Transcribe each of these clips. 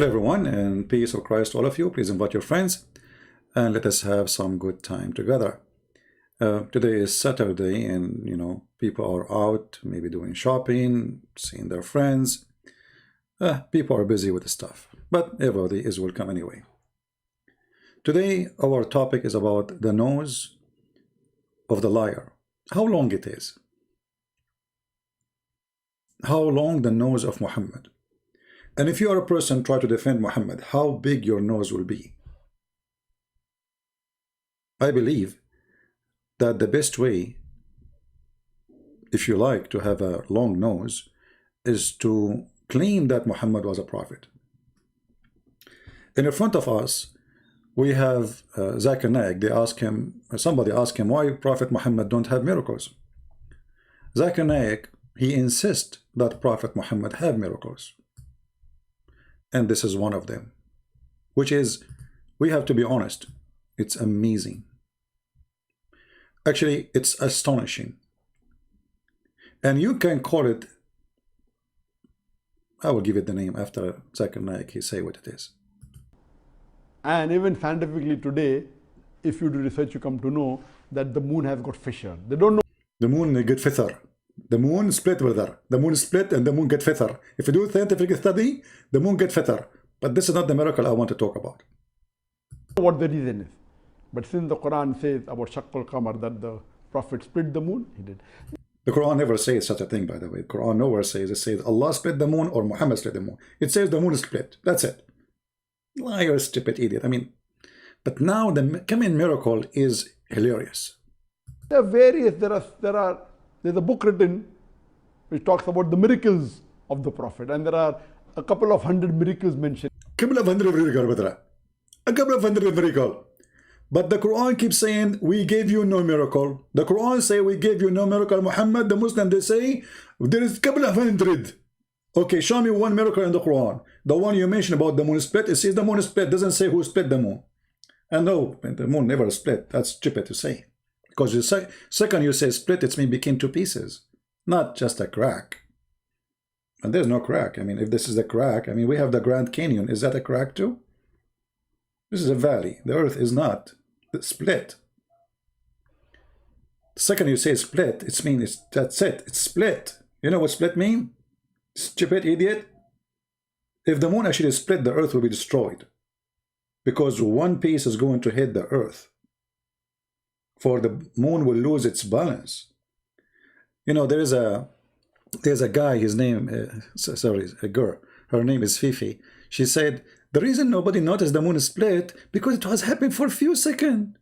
Hello everyone, and peace of Christ to all of you. Please invite your friends and let us have some good time together. Today is Saturday, and people are out, maybe doing shopping, seeing their friends. People are busy with stuff, but everybody is welcome anyway. Today our topic is about the nose of the liar. How long it is? How long the nose of Muhammad? And if you are a person try to defend Muhammad, how big your nose will be? I believe that the best way, if you like, to have a long nose is to claim that Muhammad was a prophet. In front of us, we have Zakir Naik. Somebody asked him why Prophet Muhammad don't have miracles. Zakir Naik, he insists that Prophet Muhammad have miracles. And this is one of them, which is, we have to be honest, it's amazing. Actually, it's astonishing. And you can call it, I will give it the name after Zakir Naik, he say what it is. And even scientifically today, if you do research, you come to know that the moon has got fissure. They don't know. The moon get fissure. The moon split, brother. The moon split and the moon get fissure. If you do scientific study, the moon get fissure. But this is not the miracle I want to talk about. What the reason is. But since the Quran says about Shaqqul Qamar that the Prophet split the moon, he did. The Quran never says such a thing, by the way. The Quran nowhere says, it says Allah split the moon or Muhammad split the moon. It says the moon is split. That's it. Liar, stupid idiot. I mean, but now the coming miracle is hilarious. There are various, there's a book written which talks about the miracles of the Prophet, and there are a couple of hundred miracles mentioned. A couple of hundred miracles. But the Quran keeps saying, we gave you no miracle. The Quran say, we gave you no miracle. Muhammad, the Muslim, they say, there is a couple of hundred. Okay, show me one miracle in the Quran. The one you mentioned about the moon split, it says the moon split, doesn't say who split the moon. And no, the moon never split. That's stupid to say. Because the second you say split, it means became two pieces, not just a crack. And there's no crack. I mean, if this is a crack, I mean, we have the Grand Canyon. Is that a crack too? This is a valley. The earth is not split. The second you say split, it means that's it. It's split. You know what split means? Stupid idiot. If the moon actually split, the earth will be destroyed. Because one piece is going to hit the earth. For the moon will lose its balance. You know, there's a guy, his name, a girl, her name is Fifi. She said, the reason nobody noticed the moon split, because it was happening for a few seconds.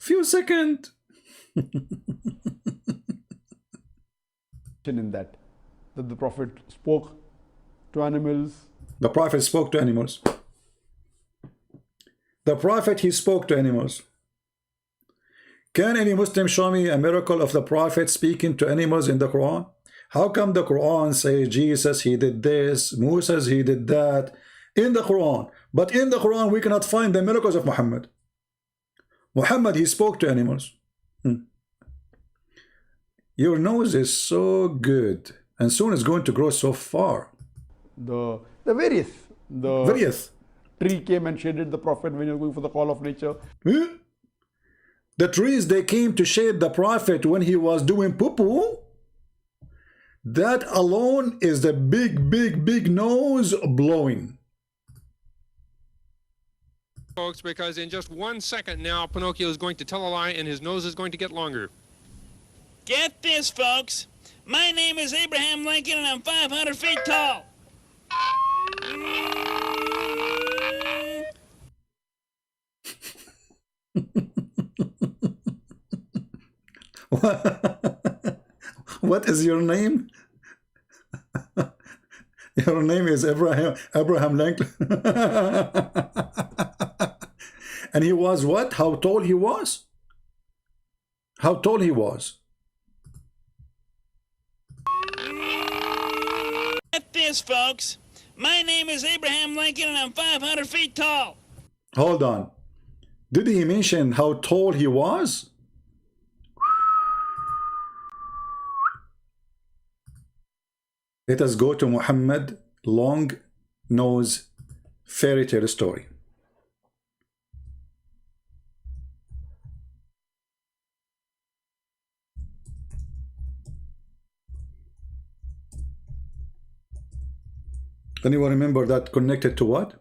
In that the Prophet spoke to animals. The Prophet spoke to animals. The Prophet, he spoke to animals. Can any Muslim show me a miracle of the Prophet speaking to animals in the Quran? How come the Quran say Jesus, he did this, Moses, he did that in the Quran? But in the Quran, we cannot find the miracles of Muhammad. Muhammad, he spoke to animals. Your nose is so good, and soon it's going to grow so far. The various tree came and shaded the Prophet when he was going for the call of nature. The trees, they came to shade the Prophet when he was doing poo-poo. That alone is the big nose blowing. Folks, because in just 1 second now, Pinocchio is going to tell a lie and his nose is going to get longer. Get this, folks. My name is Abraham Lincoln and I'm 500 feet tall. What is your name? Your name is Abraham Lincoln. And he was what? How tall he was? How tall he was? Get this, folks. My name is Abraham Lincoln and I'm 500 feet tall. Hold on. Did he mention how tall he was? Let us go to Muhammad, long nose fairy tale story. Anyone remember that connected to what?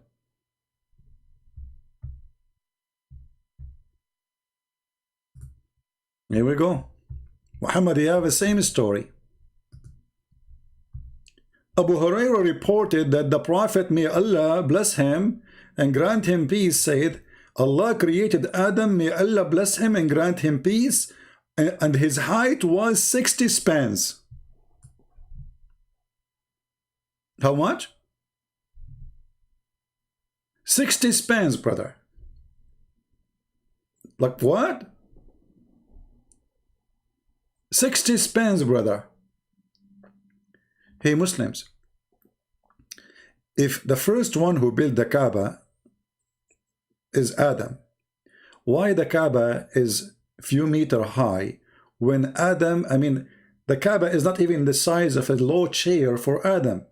Here we go. Muhammad, you have the same story. Abu Hurairah reported that the Prophet, may Allah bless him and grant him peace, said, Allah created Adam, may Allah bless him and grant him peace, and his height was 60 spans. How much? 60 spans, brother. Like what? 60 spans, brother. Hey, Muslims, if the first one who built the Kaaba is Adam, why the Kaaba is few meter high when Adam, the Kaaba is not even the size of a low chair for Adam.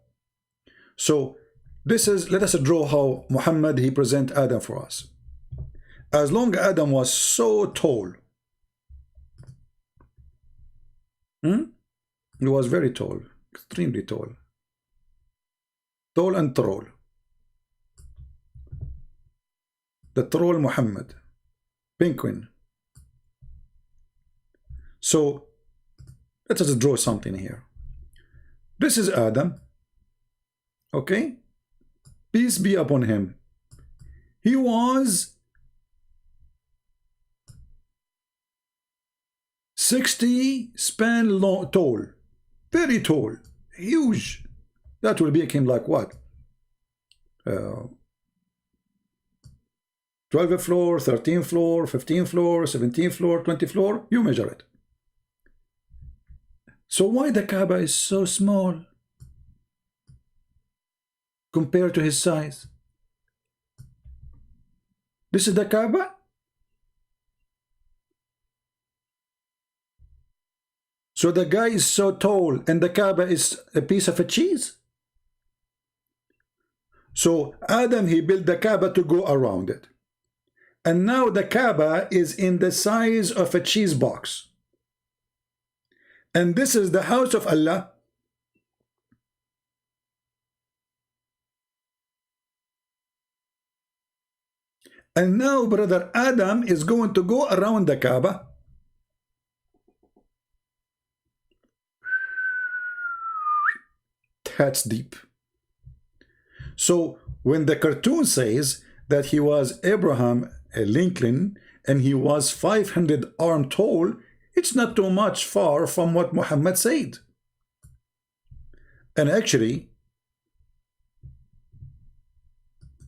So this is, let us draw how Muhammad, he present Adam for us. As long as Adam was so tall, he was very tall, extremely tall. Tall and troll. The troll Muhammad. Penguin. So, let us draw something here. This is Adam. Okay? Peace be upon him. He was 60 span long, tall. Very tall. Huge. That will make him like what? 12th floor, 13th floor, 15th floor, 17th floor, 20th floor. You measure it. So why the Kaaba is so small compared to his size? This is the Kaaba. So the guy is so tall and the Kaaba is a piece of a cheese. So Adam, he built the Kaaba to go around it. And now the Kaaba is in the size of a cheese box. And this is the house of Allah. And now brother Adam is going to go around the Kaaba. That's deep. So when the cartoon says that he was Abraham Lincoln and he was 500 arm tall, it's not too much far from what Muhammad said. And actually,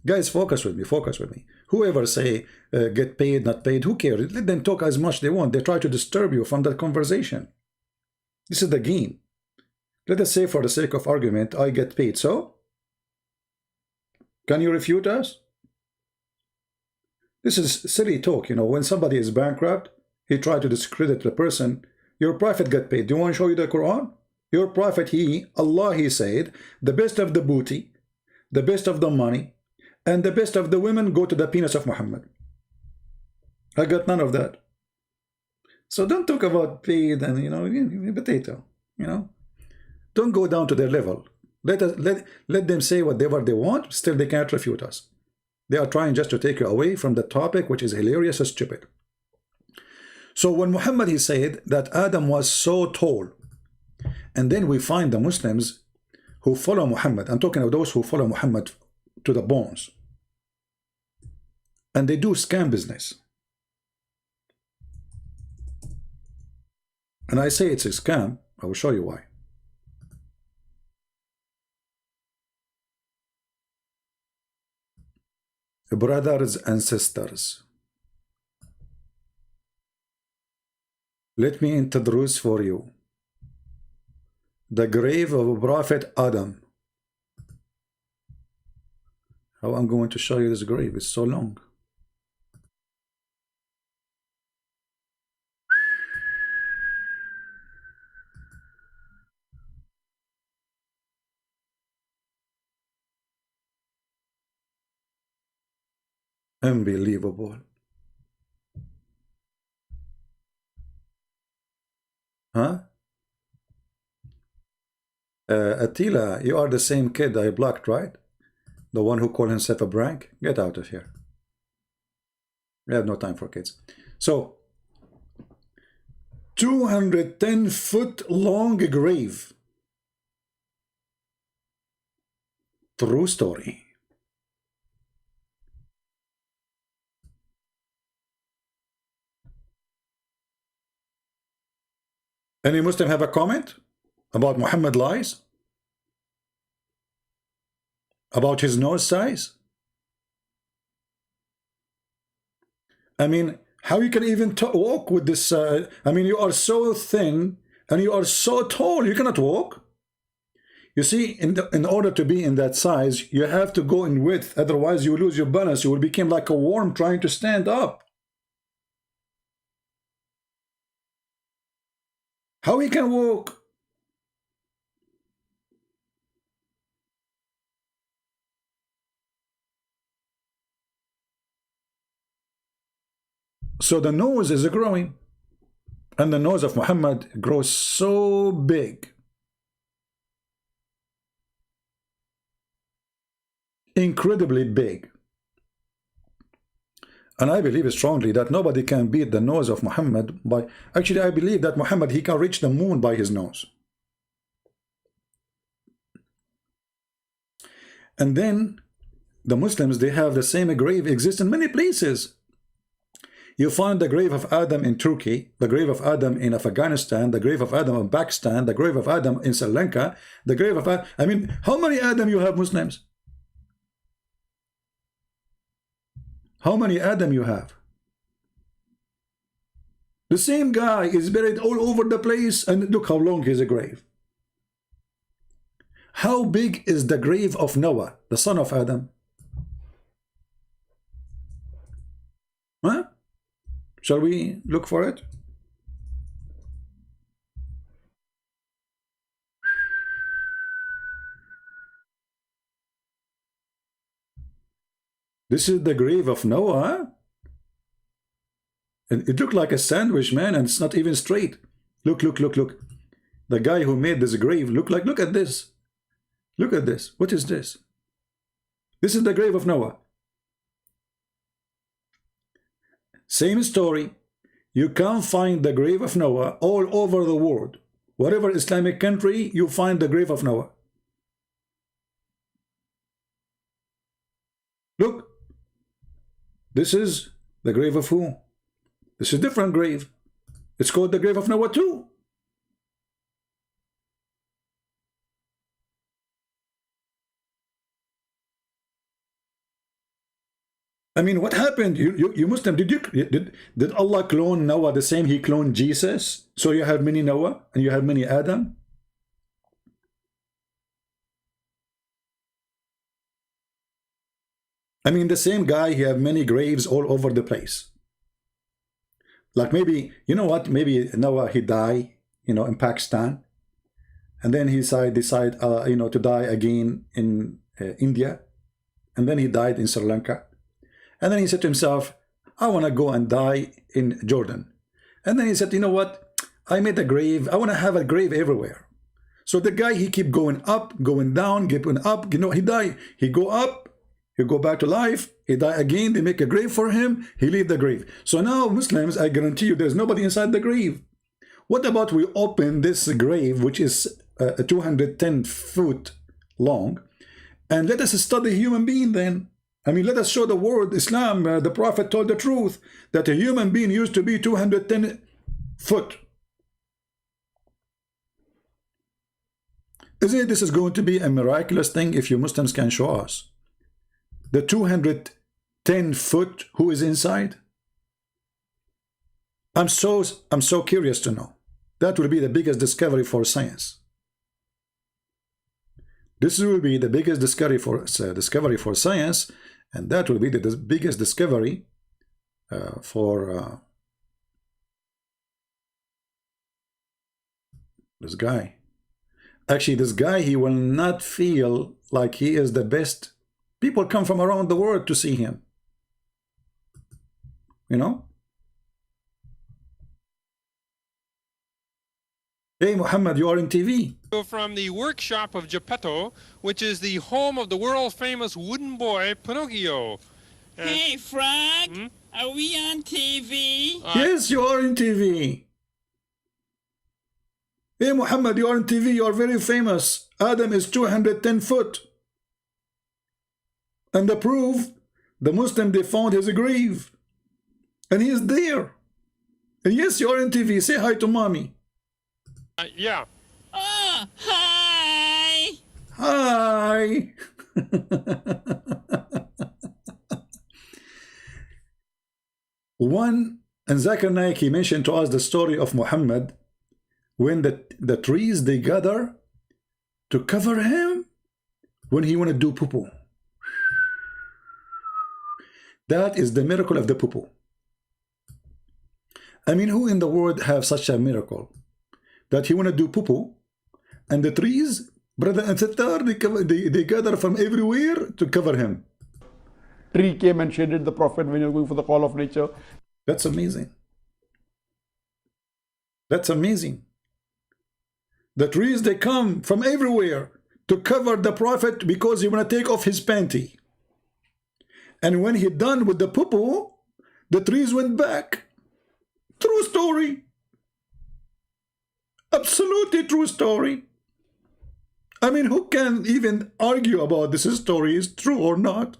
guys, focus with me, focus with me. Whoever say get paid, not paid, who cares? Let them talk as much they want. They try to disturb you from that conversation. This is the game. Let us say for the sake of argument, I get paid, so? Can you refute us? This is silly talk, you know. When somebody is bankrupt, he tries to discredit the person. Your prophet got paid. Do you want to show you the Quran? Your prophet, Allah, he said, the best of the booty, the best of the money, and the best of the women go to the penis of Muhammad. I got none of that. So don't talk about paid and, you know, potato, you know. Don't go down to their level. Let them say whatever they want. Still, they can't refute us. They are trying just to take you away from the topic, which is hilarious and stupid. So when Muhammad, he said that Adam was so tall, and then we find the Muslims who follow Muhammad. I'm talking of those who follow Muhammad to the bones. And they do scam business. And I say it's a scam. I will show you why. Brothers and sisters, let me introduce for you the grave of Prophet Adam. How I'm going to show you this grave, it's so long. Unbelievable. Huh? Attila, you are the same kid I blocked, right? The one who called himself a brank? Get out of here. We have no time for kids. So, 210-foot long grave. True story. Any Muslim have a comment about Muhammad lies? About his nose size? I mean, how you can even walk with this? I mean, you are so thin and you are so tall, you cannot walk. You see, in order to be in that size, you have to go in width. Otherwise, you will lose your balance. You will become like a worm trying to stand up. How he can walk? So the nose is growing. And the nose of Muhammad grows so big. Incredibly big. And I believe strongly that nobody can beat the nose of Muhammad by... Actually, I believe that Muhammad, he can reach the moon by his nose. And then the Muslims, they have the same grave exists in many places. You find the grave of Adam in Turkey, the grave of Adam in Afghanistan, the grave of Adam in Pakistan, the grave of Adam in Sri Lanka, the grave of Adam... I mean, how many Adam you have, Muslims? How many Adam you have? The same guy is buried all over the place, and look how long his grave. How big is the grave of Noah, the son of Adam? Huh? Shall we look for it? This is the grave of Noah. And it looked like a sandwich, man, and it's not even straight. Look, look, look, look. The guy who made this grave, look at this. Look at this. What is this? This is the grave of Noah. Same story. You can't find the grave of Noah all over the world. Whatever Islamic country, you find the grave of Noah. Look. This is the grave of who? This is a different grave. It's called the grave of Noah too. I mean, what happened? You Muslim, did Allah clone Noah the same he cloned Jesus? So you have many Noah and you have many Adam? I mean, the same guy, he have many graves all over the place. Like maybe, you know what? Maybe Noah, he died, you know, in Pakistan. And then he decide, you know, to die again in India. And then he died in Sri Lanka. And then he said to himself, I want to go and die in Jordan. And then he said, you know what? I made a grave. I want to have a grave everywhere. So the guy, he keep going up, going down, going up. You know, he die. He go up. He go back to life. He die again. They make a grave for him. He leave the grave. So now Muslims, I guarantee you, there's nobody inside the grave. What about we open this grave, which is 210 foot long, and let us study human being then? I mean, let us show the world, Islam, the Prophet told the truth, that a human being used to be 210 foot. Isn't it this is going to be a miraculous thing if you Muslims can show us the 210 foot who is inside? I'm so curious to know. That will be the biggest discovery for science. This will be the biggest discovery for science, and that will be the biggest discovery for this guy. Actually, this guy, he will not feel like he is the best. People come from around the world to see him. you know. Hey Muhammad, you are in TV. From the workshop of Geppetto, which is the home of the world-famous wooden boy, Pinocchio. Hey, Frog, are we on TV? Yes, you are in TV. Hey Muhammad, you are in TV, you are very famous. Adam is 210 foot. And the proof, the Muslim, they found his grave. And he is there. And yes, you are in TV. Say hi to mommy. Yeah. Oh, hi. Hi. One, and Zakir Naik, he mentioned to us the story of Muhammad when the trees, they gather to cover him when he want to do poo-poo. That is the miracle of the poo-poo. I mean, who in the world have such a miracle that he want to do poo-poo and the trees, brother and sister, they gather from everywhere to cover him? Tree came and shaded the Prophet when he was going for the call of nature. That's amazing. That's amazing. The trees, they come from everywhere to cover the Prophet because he want to take off his panty. And when he done with the poo-poo, the trees went back. True story. Absolutely true story. I mean, who can even argue about this story is true or not?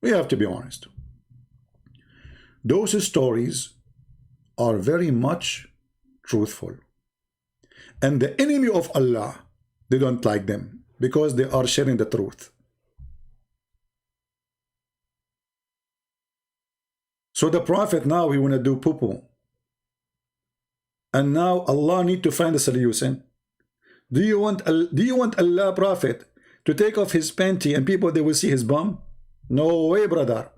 We have to be honest. Those stories are very much truthful. And the enemy of Allah, they don't like them because they are sharing the truth. So the Prophet now, he want to do poo-poo. And now Allah need to find a solution. Do you want Allah, Prophet, to take off his panty and people, they will see his bum? No way, brother.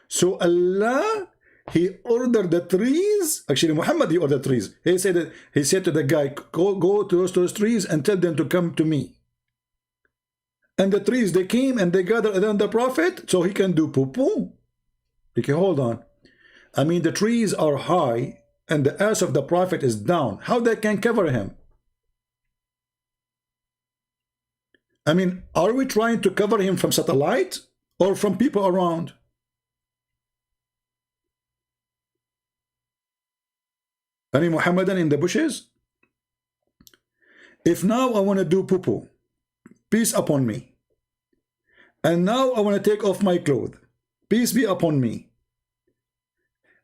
So Allah, he ordered the trees. Actually, Muhammad, he ordered trees. He said to the guy, go to those trees and tell them to come to me. And the trees, they came and they gathered around the Prophet so he can do poo-poo. Okay, hold on. I mean, the trees are high and the ass of the Prophet is down. How they can cover him? I mean, are we trying to cover him from satellite or from people around? Any Muhammadan in the bushes? If now I want to do poo-poo, peace upon me. And now I want to take off my clothes, peace be upon me.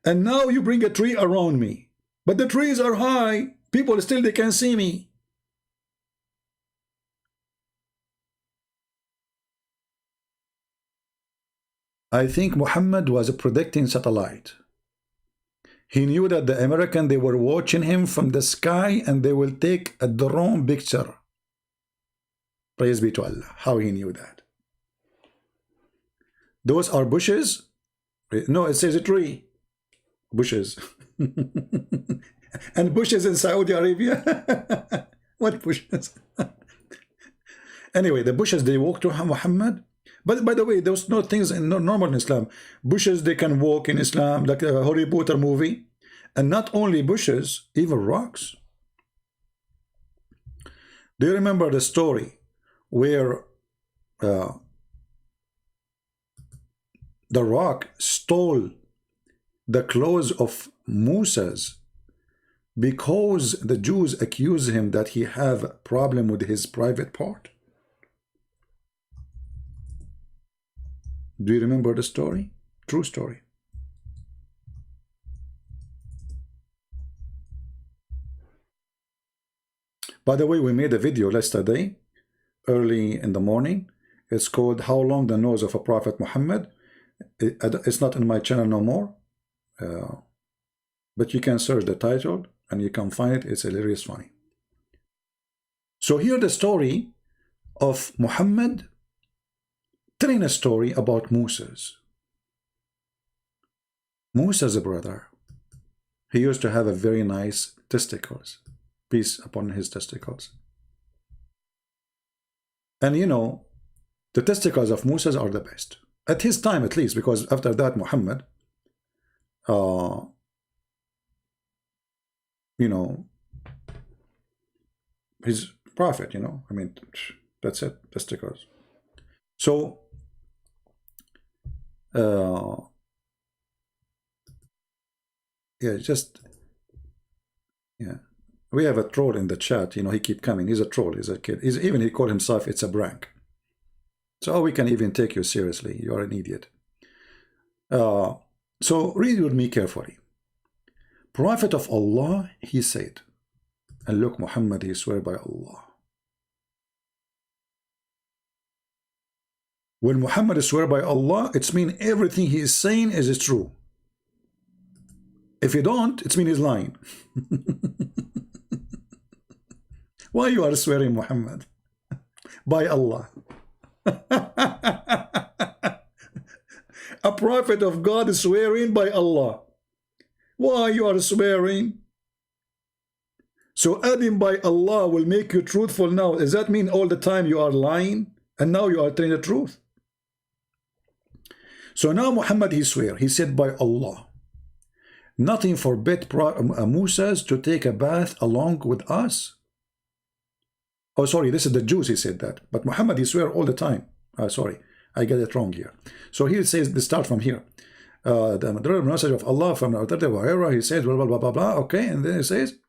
And now you bring a tree around me. But the trees are high. People still, they can see me. I think Muhammad was predicting satellite. He knew that the American, they were watching him from the sky and they will take a drone picture. Praise be to Allah. How he knew that? Those are bushes? No, it says a tree. Bushes. And bushes in Saudi Arabia? What bushes? Anyway, the bushes, they walk to Muhammad. But by the way, those no things in normal in Islam. Bushes, they can walk in Islam, like a Harry Potter movie. And not only bushes, even rocks. Do you remember the story where the rock stole the clothes of Moses because the Jews accuse him that he have a problem with his private part? Do you remember the story? True story. By the way, we made a video yesterday, early in the morning. It's called How Long the Nose of a Prophet Muhammad. It's not in my channel no more. But you can search the title and you can find it. It's hilarious funny. So here the story of Muhammad telling a story about Moses. Moses' brother, he used to have a very nice testicles. Peace upon his testicles. And you know, the testicles of Moses are the best. At his time, at least, because after that, Muhammad, you know, his prophet, you know, I mean, that's it, the stickers. So, yeah, just, yeah. We have a troll in the chat, you know, he keep coming. He's a troll, he's a kid. Even he called himself, it's a prank. So we can even take you seriously. You are an idiot. So read with me carefully. Prophet of Allah, he said, and look, Muhammad, he swear by Allah. When Muhammad swear by Allah, it's mean everything he is saying is true. If you don't, it's mean he's lying. Why you are swearing, Muhammad? By Allah. A prophet of God is swearing by Allah. Why you are swearing? So adding by Allah will make you truthful now. Does that mean all the time you are lying? And now you are telling the truth? So now Muhammad, he swear. He said by Allah, nothing forbid Moses to take a bath along with us. Oh, sorry, this is the Jews, he said that. But Muhammad, he swear all the time. Sorry, I get it wrong here. So here it says, let's start from here. The message of Allah from wherever he says, blah, blah, blah, blah, blah. Okay, and then it says,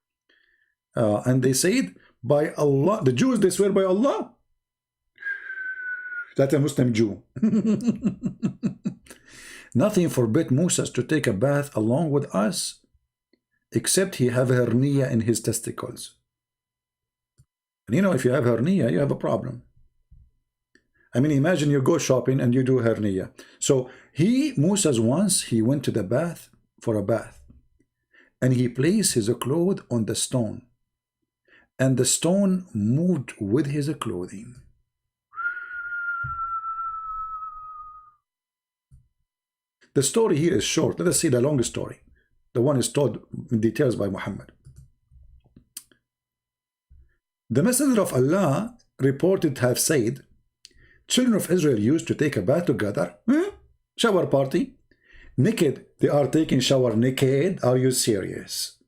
and they said, by Allah, the Jews, they swear by Allah. That's a Muslim Jew. Nothing forbid Moses to take a bath along with us, except he have hernia in his testicles. And you know, if you have hernia, you have a problem. I mean, imagine you go shopping and you do hernia. So Moses once, he went to the bath for a bath. And he placed his clothes on the stone. And the stone moved with his clothing. The story here is short. Let us see the long story. The one is told in details by Muhammad. The Messenger of Allah reported to have said, children of Israel used to take a bath together. Shower party. Naked. They are taking shower naked. Are you serious?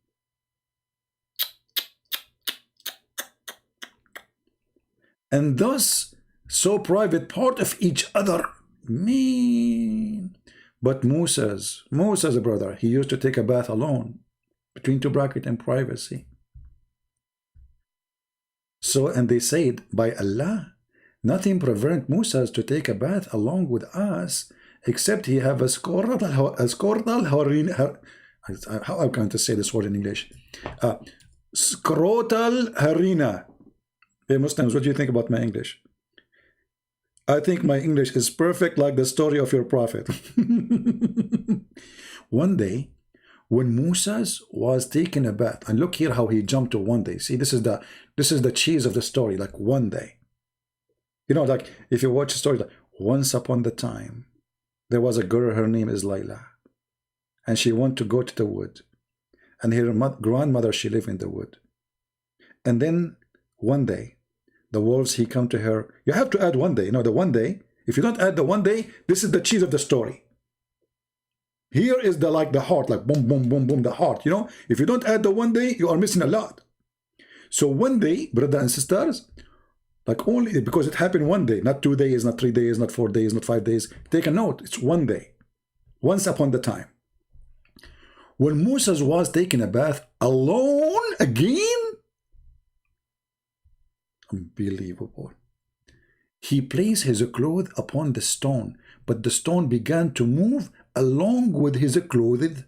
And thus, so private part of each other. Mean. But Moses, brother, he used to take a bath alone, between two brackets and privacy. So, and they said, by Allah, nothing prevent Moses to take a bath along with us, except he have a scrotal how am I going to say this word in English? Scrotal harina. Hey Muslims, what do you think about my English? I think my English is perfect, like the story of your prophet. One day, when Moses was taking a bath, and look here how he jumped to one day. See, this is the cheese of the story, like one day. You know, like if you watch a story, like once upon the time, there was a girl, her name is Layla. And she wanted to go to the wood. And her grandmother, she lived in the wood. And then one day, the wolves, he come to her. You have to add one day. You know, the one day. If you don't add the one day, this is the cheese of the story. Here is the like the heart, like boom, boom, boom, boom, the heart. You know, if you don't add the one day, you are missing a lot. So one day, brothers and sisters, like only because it happened one day, not 2 days, not 3 days, not 4 days, not 5 days. Take a note. It's one day. Once upon the time. When Moses was taking a bath alone again, unbelievable. He placed his clothes upon the stone, but the stone began to move along with his clothes.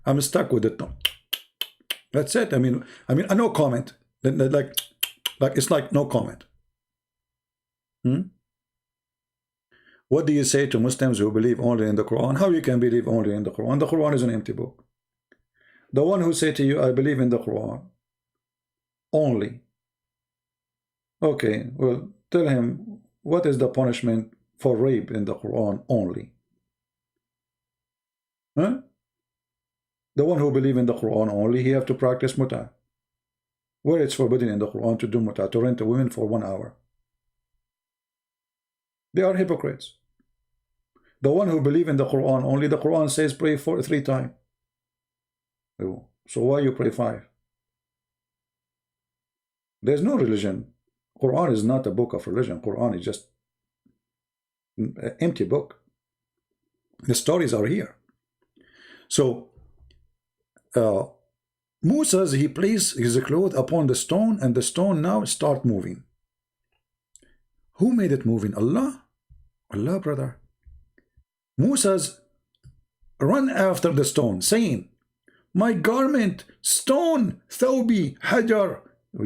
I'm stuck with it now. That's it. I mean, no comment. Like it's like no comment. What do you say to Muslims who believe only in the Quran? How you can believe only in the Quran? The Quran is an empty book. The one who say to you, I believe in the Quran only. Okay, well, tell him, what is the punishment for rape in the Quran only? Huh? The one who believe in the Quran only, he have to practice muta. Where it's forbidden in the Quran to do muta, to rent a woman for 1 hour. They are hypocrites. The one who believe in the Quran only, the Quran says pray 3 times. So why you pray 5? There's no religion. Quran is not a book of religion. Quran is just an empty book. The stories are here. So Moses, he placed his cloth upon the stone, and the stone now start moving. Who made it moving? Allah. Allah, brother. Moses run after the stone, saying, my garment, stone, thawbi, hajar.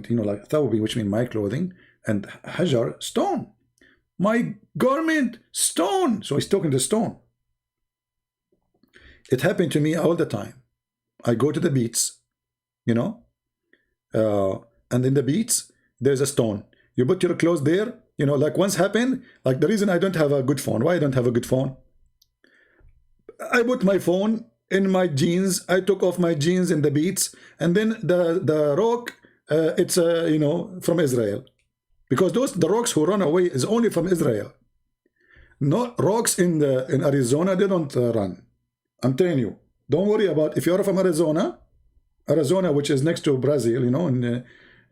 You know, like thawbi, which means my clothing, and hajar, stone. My garment, stone. So he's talking to stone. It happened to me all the time. I go to the beach, you know, and in the beach, there's a stone. You put your clothes there, you know, like once happened, like the reason I don't have a good phone. Why I don't have a good phone? I put my phone in my jeans. I took off my jeans in the beach, and then the rock, it's you know, from Israel, because the rocks who run away is only from Israel. Not rocks in Arizona, they don't run. I'm telling you. Don't worry about if you're from Arizona, which is next to Brazil, you know, in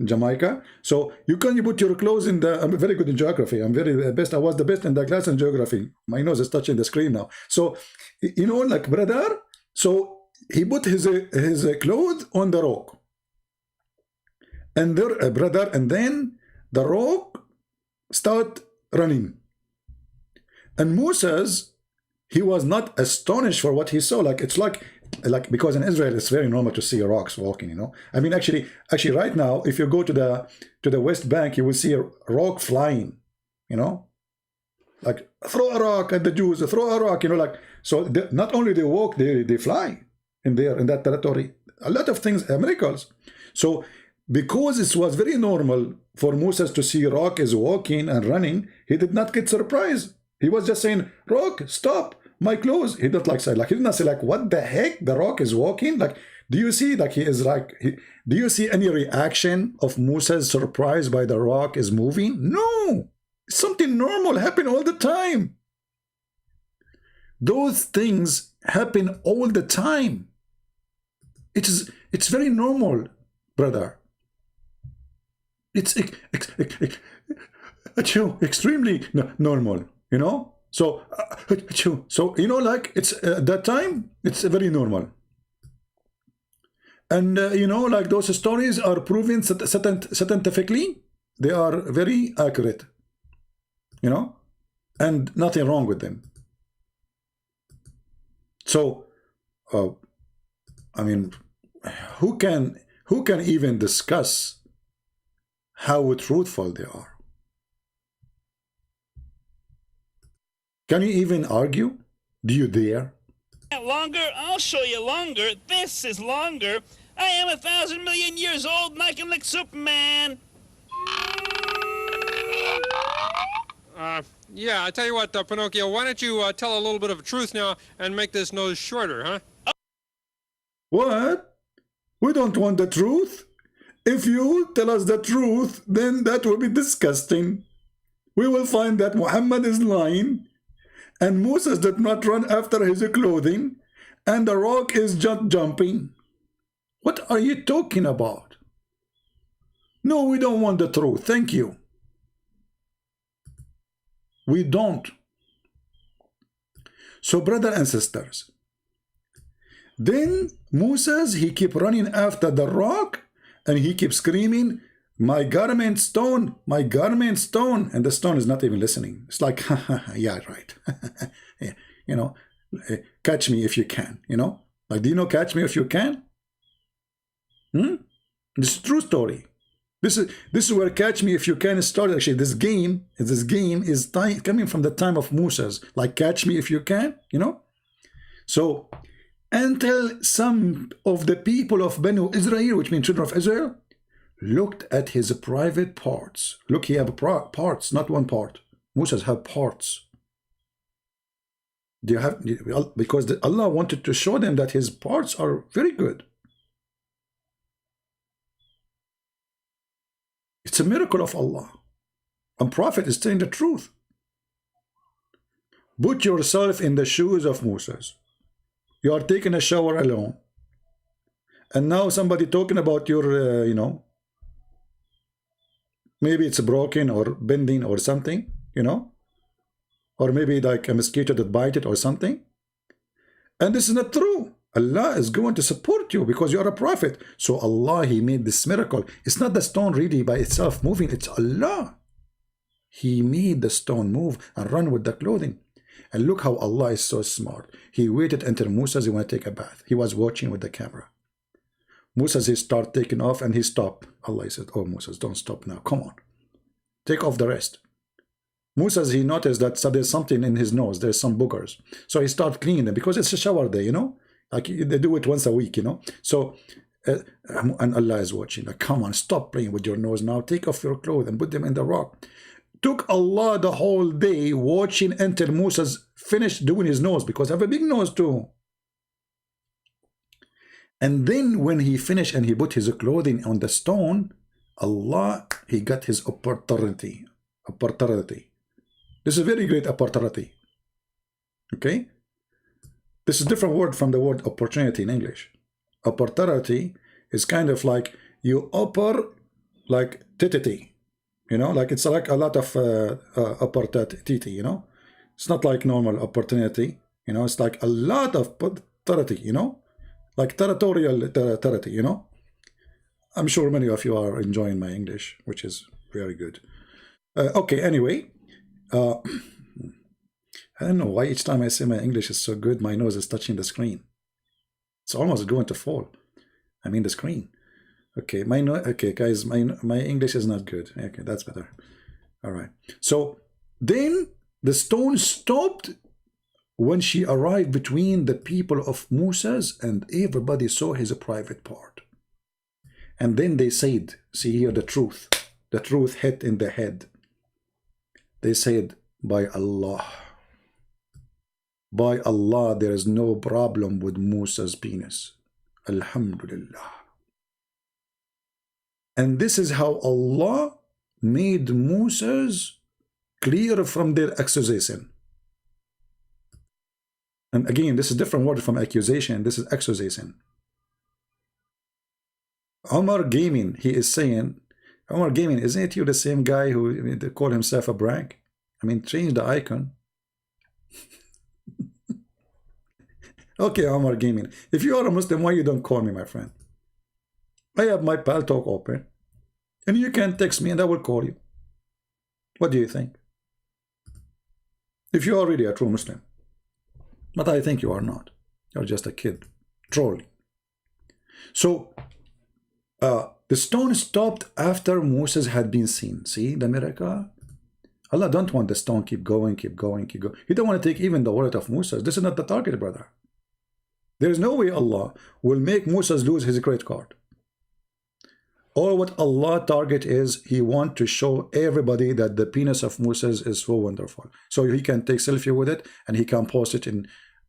Jamaica. So you can put your clothes in the. I'm very good in geography. I'm very best. I was the best in the class in geography. My nose is touching the screen now. So you know, like brother. So he put his clothes on the rock, and there, brother, and then the rock start running. And Moses, he was not astonished for what he saw. Like it's like because in Israel it's very normal to see rocks walking, you know. I mean, actually right now, if you go to the West Bank, you will see a rock flying, you know, like throw a rock at the Jews, throw a rock, you know, like. So not only they walk, they fly in that territory. A lot of things, miracles. So because it was very normal for Moses to see rock is walking and running, he did not get surprised. He was just saying, rock, stop, my clothes. He didn't say, like, he did not say, like, what the heck, the rock is walking? Like, do you see, like, do you see any reaction of Moses surprised by the rock is moving? No, something normal happen all the time. Those things happen all the time. It's very normal, brother. It's extremely normal. You know, so you know, like it's at that time it's very normal, and you know, like those stories are proven scientifically. They are very accurate, you know, and nothing wrong with them. So, I mean, who can even discuss how truthful they are? Can you even argue? Do you dare? Longer? I'll show you longer. This is longer. I am 1,000 million years old and I can lick Superman. Yeah, I tell you what, Pinocchio, why don't you tell a little bit of truth now and make this nose shorter, huh? What? We don't want the truth. If you tell us the truth, then that will be disgusting. We will find that Muhammad is lying, and Moses did not run after his clothing, and the rock is just jumping. What are you talking about? No, we don't want the truth. Thank you. We don't. So, brother and sisters, then Moses, he keep running after the rock, and he keeps screaming, my garment stone, my garment stone. And the stone is not even listening. It's like, yeah, right. Yeah, you know, catch me if you can, you know. Like, do you know catch me if you can? This is a true story. This is where catch me if you can started. Actually, this game is coming from the time of Moses. Like, catch me if you can, you know. So, until some of the people of Banu Israel, which means children of Israel, looked at his private parts. Look, he have parts, not one part. Moses have parts. Do you have, because Allah wanted to show them that his parts are very good. It's a miracle of Allah. And Prophet is telling the truth. Put yourself in the shoes of Moses. You are taking a shower alone. And now somebody talking about your, maybe it's broken or bending or something, or maybe like a mosquito that bite it or something. And this is not true. Allah is going to support you because you are a prophet. So Allah, he made this miracle. It's not the stone really by itself moving. It's Allah. He made the stone move and run with the clothing. And look how Allah is so smart. He waited until Musa, he want to take a bath. He was watching with the camera. Musa, he start taking off and he stopped. Allah said, oh, Musa, don't stop now. Come on. Take off the rest. Musa, he noticed that there's something in his nose. There's some boogers. So he started cleaning them because it's a shower day, Like they do it once a week, So, and Allah is watching. Like, come on, stop playing with your nose now. Take off your clothes and put them in the rock. Took Allah the whole day watching until Moses finished doing his nose because I have a big nose too. And then when he finished and he put his clothing on the stone, Allah, he got his opportunity. This is a very great opportunity. Okay? This is a different word from the word opportunity in English. Opportunity is kind of like you offer like titity. Like it's like a lot of opportunity, It's not like normal opportunity, It's like a lot of opportunity, Like territorial territory, I'm sure many of you are enjoying my English, which is very good. Okay, anyway. I don't know why each time I say my English is so good, my nose is touching the screen. It's almost going to fall. I mean the screen. Okay, okay, guys, my English is not good. Okay, that's better. All right. So then the stone stopped when she arrived between the people of Moses, and everybody saw his private part. And then they said, see here the truth. The truth hit in the head. They said, by Allah, there is no problem with Musa's penis. Alhamdulillah. And this is how Allah made Moses clear from their accusation. And again, this is a different word from accusation. This is accusation. Omar Gaming, he is saying, Omar Gaming, isn't it you the same guy who called himself a brag? I mean, change the icon. Okay, Omar Gaming. If you are a Muslim, why you don't call me, my friend? I have my Pal Talk open. And you can text me and I will call you. What do you think? If you are really a true Muslim. But I think you are not. You're just a kid. Trolling. So, the stone stopped after Moses had been seen. See the miracle? Allah don't want the stone keep going, keep going, keep going. He don't want to take even the wallet of Moses. This is not the target, brother. There is no way Allah will make Moses lose his credit card. All what Allah target is, he want to show everybody that the penis of Moses is so wonderful. So he can take selfie with it and he can post it in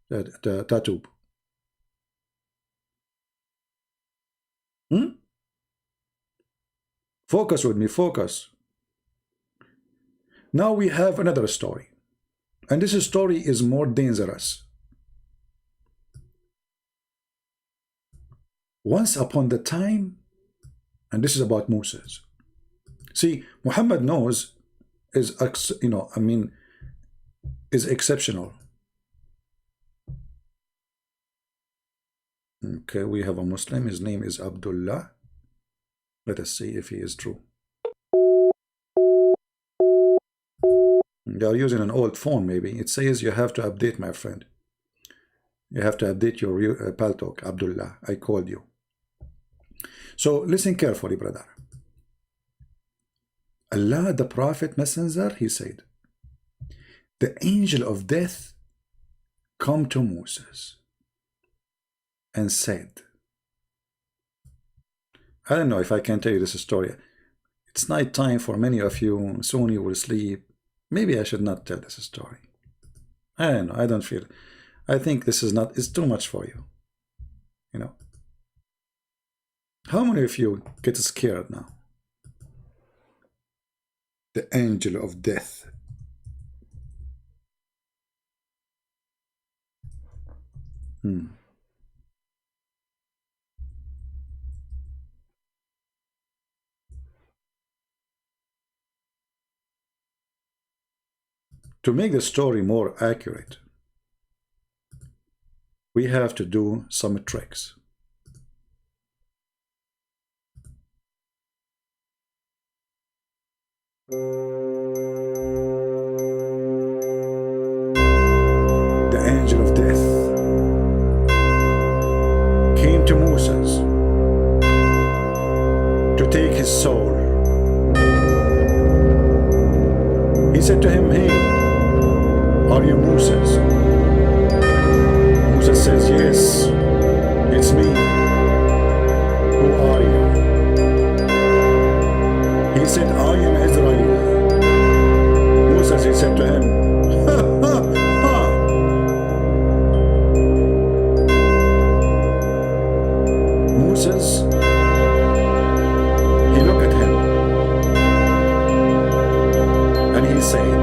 the tattoo. Focus with me, focus. Now we have another story. And this story is more dangerous. Once upon the time, and this is about Moses. See, Muhammad knows is, is exceptional. Okay, we have a Muslim. His name is Abdullah. Let us see if he is true. They are using an old phone, maybe. It says you have to update, my friend. You have to update your Pal Talk, Abdullah. I called you. So listen carefully, brother. Allah, the Prophet Messenger, he said, the angel of death come to Moses and said, I don't know if I can tell you this story. It's night time for many of you. Soon you will sleep. Maybe I should not tell this story. I don't know. I don't feel. I think this is not. It's too much for you. You know. How many of you get scared now? The angel of death. To make the story more accurate, we have to do some tricks. The angel of death came to Moses to take his soul. He said to him, "Hey, are you Moses?" Moses says, "Yes, it's me. Who are you?" He said, "I am Israel." Moses, he said to him, "Ha, ha, ha." Moses, he looked at him and he said,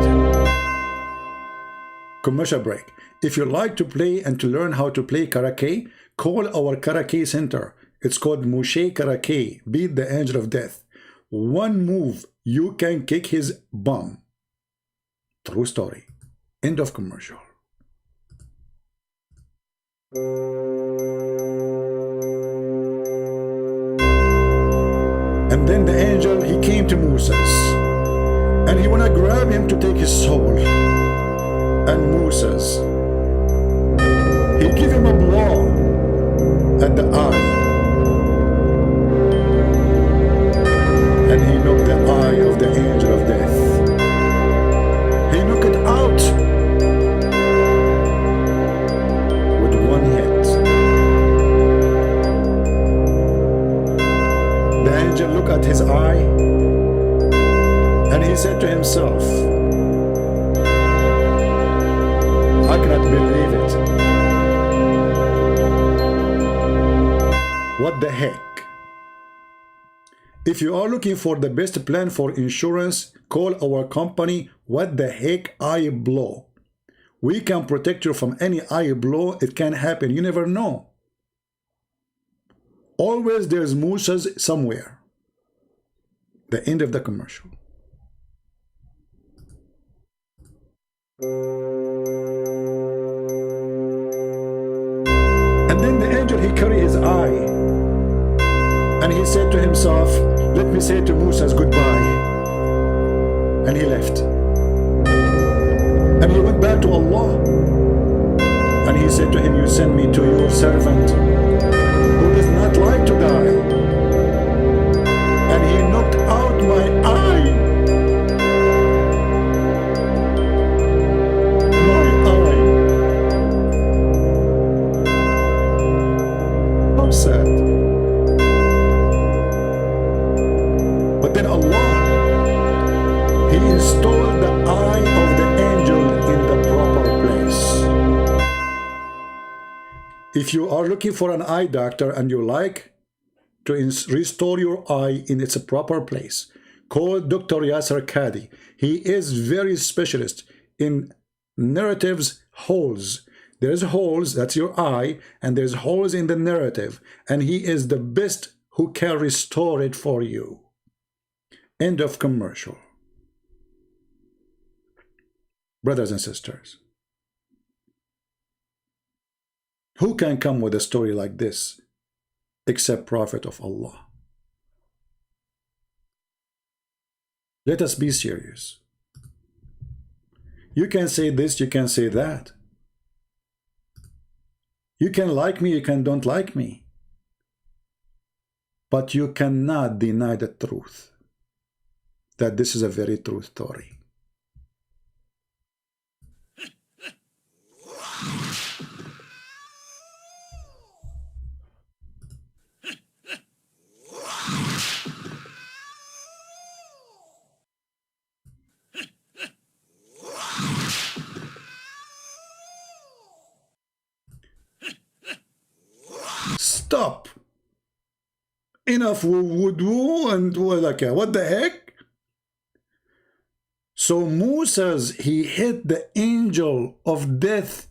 commercial break. If you like to play and to learn how to play karaoke, call our karaoke center. It's called Moshe Karaoke. Beat the angel of death. One move, you can kick his bum. True story. End of commercial. And then the angel, he came to Moses and he wanna grab him to take his soul. And Moses, he gave him a blow at the eye. And he knocked the eye of the angel of death. He knocked it out with one hit. The angel looked at his eye and he said to himself, I cannot believe it. What the heck? If you are looking for the best plan for insurance, call our company. What the heck eye blow? We can protect you from any eye blow. It can happen. You never know. Always there's Moses somewhere. The end of the commercial. And then the angel, he carried his eye and he said to himself, let me say to Moses goodbye. And he left. And he went back to Allah. And he said to him, you send me to your servant who does not like to die. And he knocked out my eye. My eye. How sad. But then Allah, he installed the eye of the angel in the proper place. If you are looking for an eye doctor and you like to restore your eye in its proper place, call Dr. Yasser Kadi. He is very specialist in narratives holes. There's holes, that's your eye, and there's holes in the narrative, and he is the best who can restore it for you. End of commercial. Brothers and sisters, who can come with a story like this except Prophet of Allah? Let us be serious. You can say this, you can say that. You can like me, you can don't like me. But you cannot deny the truth, that this is a very true story. stop. Enough wudu and like what the heck? So Moses, he hit the angel of death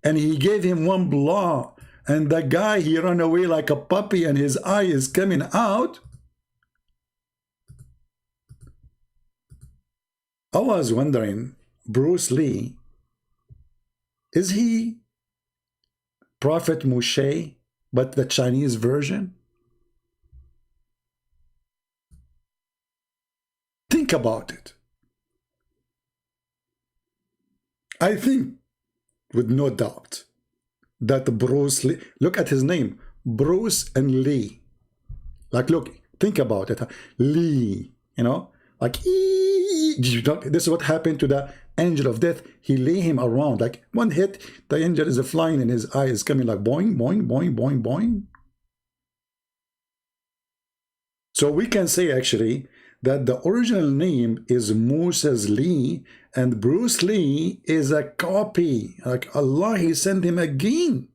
and he gave him one blow, and the guy, he ran away like a puppy and his eye is coming out. I was wondering, Bruce Lee, is he Prophet Moshe, but the Chinese version? Think about it. I think, with no doubt, that Bruce Lee, look at his name, Bruce and Lee. Like, look, think about it. Lee, you know, like, this is what happened to the angel of death. He lay him around, like one hit, the angel is flying and his eye is coming like boing, boing, boing, boing, boing. So we can say actually that the original name is Moses Lee, and Bruce Lee is a copy. Like Allah, he sent him again.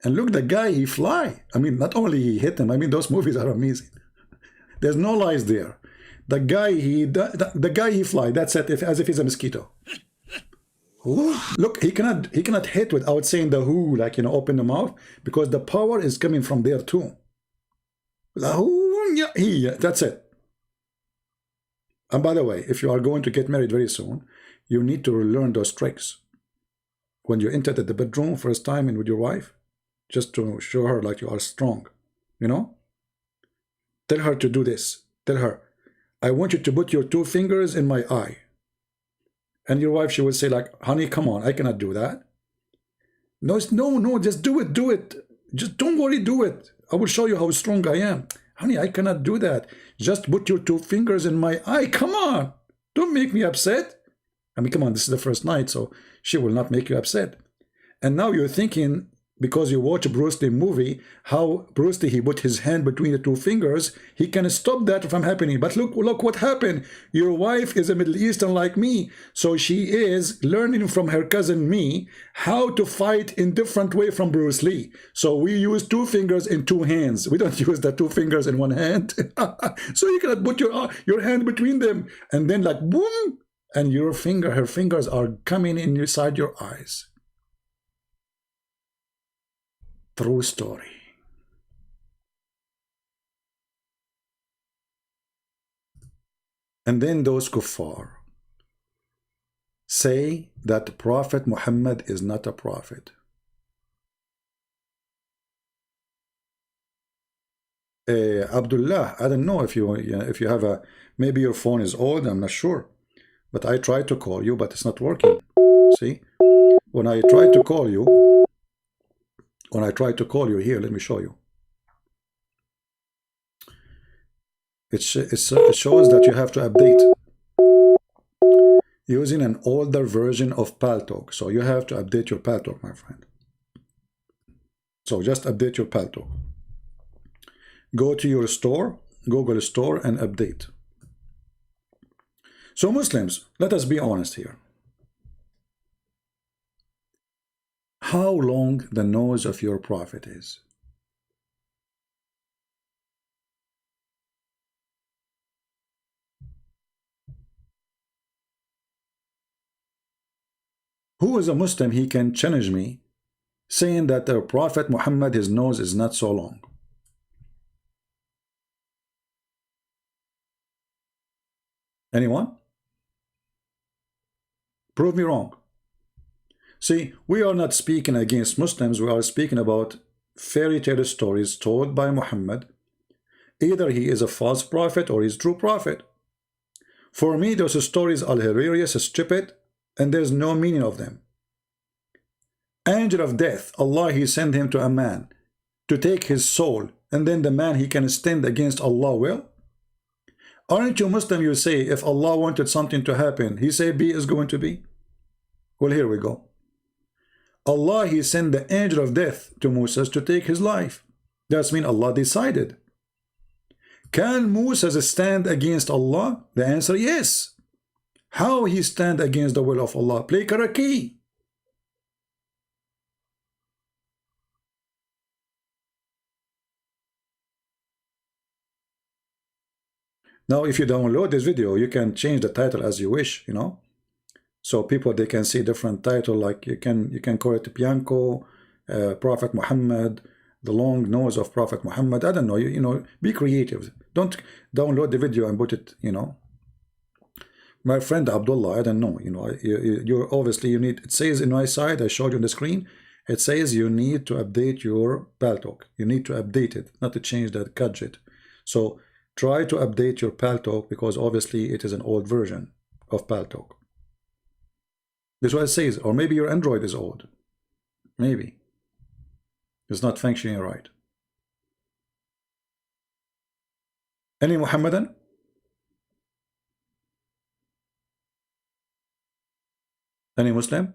And look, the guy, he fly. I mean, not only he hit him, I mean, those movies are amazing. There's no lies there. The guy, the guy, he fly. That's it, as if he's a mosquito. Look, he cannot hit without saying the who, like, you know, open the mouth, because the power is coming from there too. That's it. And by the way, if you are going to get married very soon, you need to learn those tricks. When you enter the bedroom first time and with your wife, just to show her like you are strong, you know? Tell her to do this. Tell her, I want you to put your 2 fingers in my eye. And your wife, she will say like, honey, come on, I cannot do that. No, just do it, do it. Just don't worry, do it. I will show you how strong I am. Honey, I cannot do that. Just put your 2 fingers in my eye. Come on. Don't make me upset. I mean, come on, this is the first night, so she will not make you upset. And now you're thinking, because you watch Bruce Lee movie, how Bruce Lee, he put his hand between the 2 fingers, he can stop that from happening. But look what happened. Your wife is a Middle Eastern like me, so she is learning from her cousin me how to fight in different way from Bruce Lee. So we use 2 fingers in 2 hands. We don't use the 2 fingers in 1 hand. So you cannot put your hand between them, and then like boom, and her fingers are coming inside your eyes. True story. And then those kuffar say that Prophet Muhammad is not a prophet. Abdullah, I don't know if you have a, maybe your phone is old, I'm not sure, but I tried to call you, but it's not working. See, when I tried to call you here, let me show you. It shows that you have to update using an older version of Paltalk. So you have to update your Paltalk, my friend. So just update your Paltalk. Go to your store, Google Store, and update. So Muslims, let us be honest here. How long the nose of your prophet is? Who is a Muslim, he can challenge me saying that the Prophet Muhammad, his nose is not so long? Anyone? Prove me wrong. See, we are not speaking against Muslims, we are speaking about fairy tale stories told by Muhammad. Either he is a false prophet or he's true prophet. For me, those stories are hilarious, stupid, and there's no meaning of them. Angel of death, Allah, he sent him to a man to take his soul, and then the man, he can stand against Allah will? Aren't you Muslim? You say, if Allah wanted something to happen, he say B is going to be? Well, here we go. Allah, he sent the angel of death to Moses to take his life. That's mean Allah decided. Can Moses stand against Allah? The answer, yes. How he stand against the will of Allah? Play karaki. Now, if you download this video, you can change the title as you wish, you know. So people, they can see different title, like you can call it Bianco, Prophet Muhammad, the long nose of Prophet Muhammad. I don't know, you know, be creative. Don't download the video and put it, you know. My friend Abdullah, I don't know, you know, you're obviously, you need, it says in my side, I showed you on the screen, it says you need to update your Paltalk. You need to update it, not to change that gadget. So try to update your Paltalk, because obviously it is an old version of Paltalk. This is what it says. Or maybe your Android is old. Maybe it's not functioning right. Any Muhammadan? Any Muslim?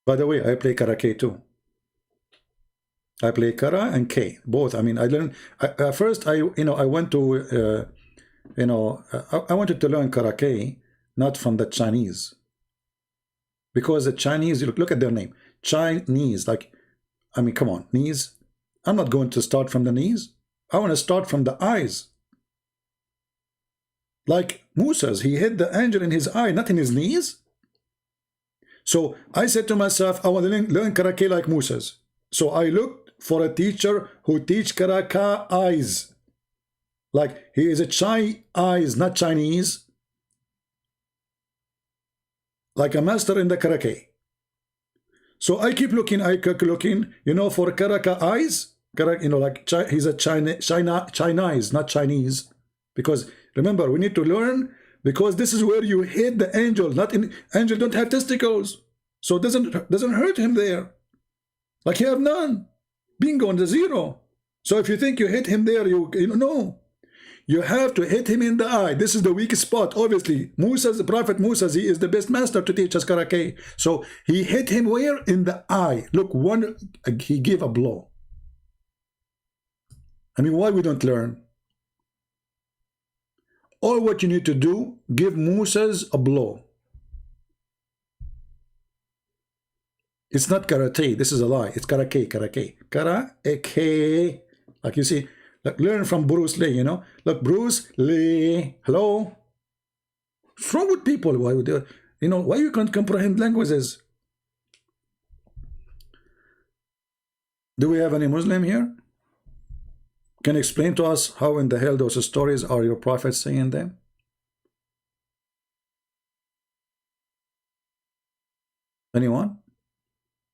By the way, I play Karate too. I play Kara and K, both. I mean, I learned first. I went to I wanted to learn Karate, not from the Chinese, because the Chinese, look at their name, Chinese. Like, I mean, come on, knees. I'm not going to start from the knees. I want to start from the eyes. Like Musa's, he hit the angel in his eye, not in his knees. So I said to myself, I want to learn Karate like Musa's. So I looked for a teacher who teach Karate eyes. Like, he is a Chai eyes, not Chinese. Like a master in the Karate. So I keep looking, you know, for Karaka eyes. You know, like he's a Chinese, not Chinese. Because remember, we need to learn, because this is where you hit the angel. Not in angel don't have testicles, so it doesn't hurt him there. Like, you have none. Bingo on the zero. So if you think you hit him there, you know. You have to hit him in the eye. This is the weakest spot. Obviously, Musa's, the Prophet Musa, he is the best master to teach us Karate. So he hit him where? In the eye. Look, he gave a blow. I mean, why we don't learn? All what you need to do, give Musa's a blow. It's not karate. This is a lie. It's karate. Karate. Like you see, like learn from Bruce Lee, you know. Look, Bruce Lee. Hello. What's wrong with people? Why would they, you know, why you can't comprehend languages? Do we have any Muslim here? Can you explain to us how in the hell those stories are your prophets saying them? Anyone?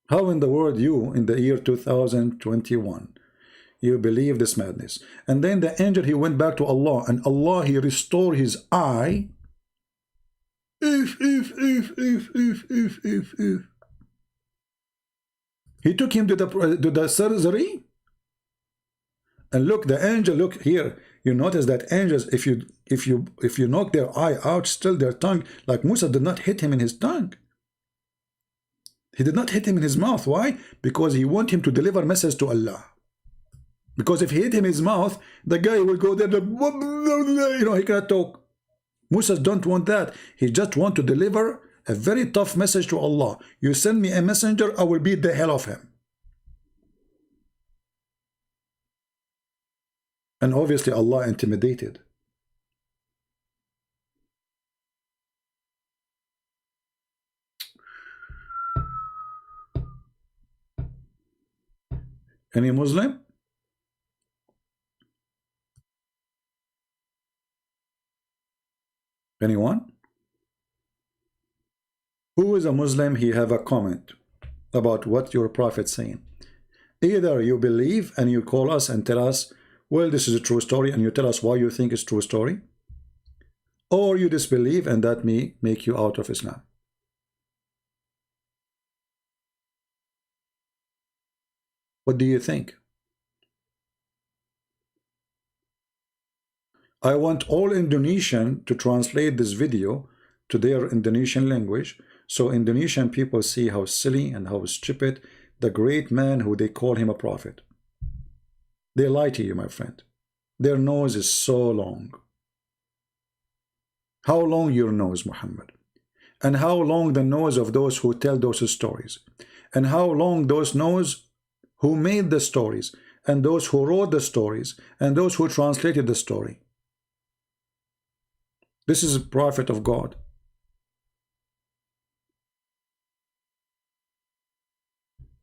How in the world you, in the year 2021, you believe this madness? And then the angel, he went back to Allah, and Allah, he restored his eye. If. He took him to the surgery. And look, the angel, look here. You notice that angels, if you knock their eye out, still their tongue, like Musa did not hit him in his tongue. He did not hit him in his mouth. Why? Because he want him to deliver message to Allah. Because if he hit him in his mouth, the guy will go there, you know, he cannot talk. Musa don't want that. He just want to deliver a very tough message to Allah. You send me a messenger, I will beat the hell of him. And obviously Allah intimidated. Any Muslim? Anyone? Who is a Muslim? He have a comment about what your prophet saying. Either you believe and you call us and tell us, well, this is a true story, and you tell us why you think it's true story, or you disbelieve, and that may make you out of Islam. What do you think? I want all Indonesian to translate this video to their Indonesian language, so Indonesian people see how silly and how stupid the great man who they call him a prophet. They lie to you, my friend. Their nose is so long. How long your nose, Muhammad? And how long the nose of those who tell those stories? And how long those nose who made the stories? and those who wrote the stories, and those who translated the story. This is a prophet of God.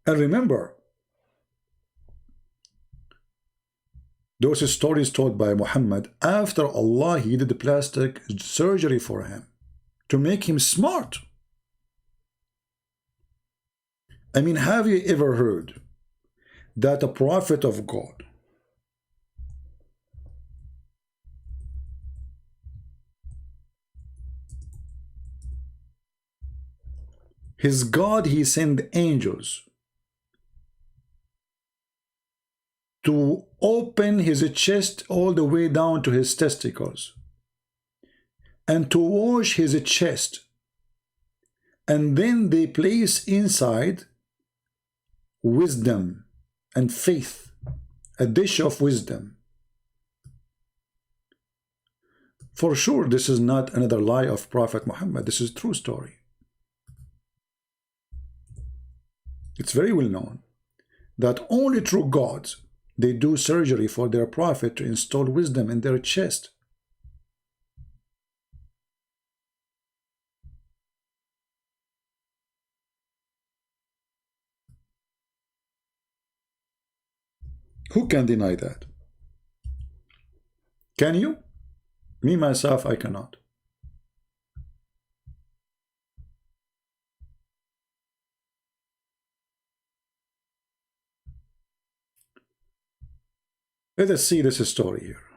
And remember, those stories told by Muhammad, after Allah, He did plastic surgery for him to make him smart. I mean, have you ever heard that a prophet of God his God, He sent angels to open his chest all the way down to his testicles and to wash his chest, and then they place inside wisdom and faith, a dish of wisdom. For sure, this is not another lie of Prophet Muhammad. This is a true story. It's very well known that only true gods, they do surgery for their prophet to install wisdom in their chest. Who can deny that? Can you? Me, myself, I cannot. Let us see this story here.